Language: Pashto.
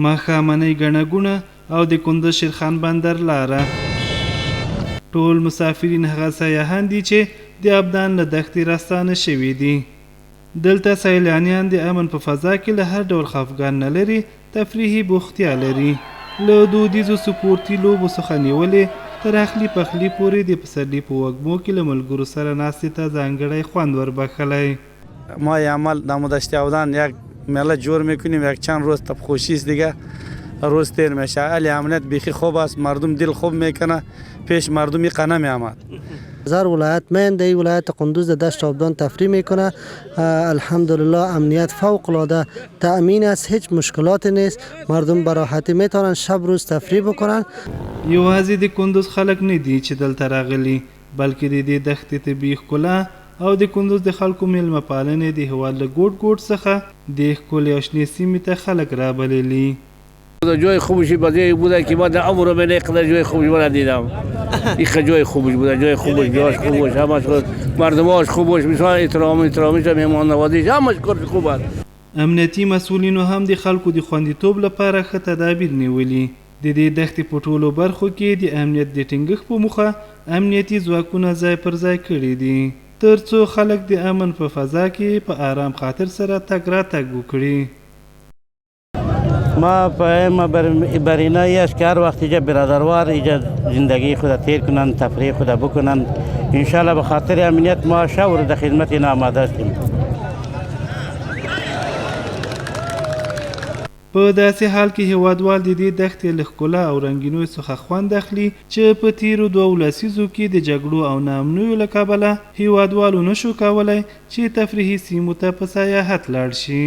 ماښامنۍ ګڼه ګوڼه او د کندز شیرخان بندر لاره. ټول مسافرین هغه سیاحان دي چې د ابدان له دښتې راستانه شوي دي. دلته سیلانیان د امن په فضا کې له هر ډول خفګان نه لري تفریحي بوختیا لري. له دودیزو سپورتي لوبو څخه نیولې تر اخلي پخلي پورې د پسرلي په وږمو کې له ملګرو سره ناستې ته ځانګړی خوند وربخلی. ما عمل در مدشت اودان یک مله جور میکنیم، یک چند روز تب خوشی است دیگه روز تیر میشه. علی امنیت بیخی خوب است، مردم دل خوب میکنه، پیش مردمی قنا میآمد. هزار ولایت من در ولایت قندوز دشت آبادان تفریح میکنه. الحمدلله امنیت فوق العاده تأمین است، هیچ مشکلاتی نیست، مردم به راحتی میتونن شب روز تفریح بکنن. یوازې د کندوز خلک نه دي چې دلته راغلي، بلکې د دې دښتې طبیعي ښکلا او د کندوز د خلکو میلمه پالنې د هېواد له ګوټ ګوټ څخه د ښکلې او شنې سیمې ته خلک رابللي. جای خوبشی بازی بوده که من در عمر من اینقدر جای خوبش ندیدم. این جای خوبش بوده، جای خوبش، جاش خوبش، همش مردماش خوبش، مثلا احترامیش، مهمان نوازیش، همش کار خوب است. امنیتي مسؤلینو هم د خلکو د خوندیتوب لپاره ښه تدابیر نیولي. د دې دښتې په ټولو برخو کې د امنیت د ټینګښت په موخه امنیتي ځواکونه ځای پر ځای کړي دي تر څو خلک د امن په فضا کې په آرام خاطر سره تګ راتګ وکړي. ما ما برینایی است که هر وقت اینجا برادروار اینجا زندگی خود تیر کنن، تفریح خود بکنن. انشالله به خاطر امنیت ما شور در خدمت اینا آماده هستیم. په داسې حال کې هیوادوال د دې دښتې له ښکلا او رنګینیو څخه خوند اخلي چې په تیرو 2 لسیزو کې د جګړو او ناامنیو له کبله هیوادوالو نشو کولی چې تفریحي سیمو ته په سیاحت لاړ شي.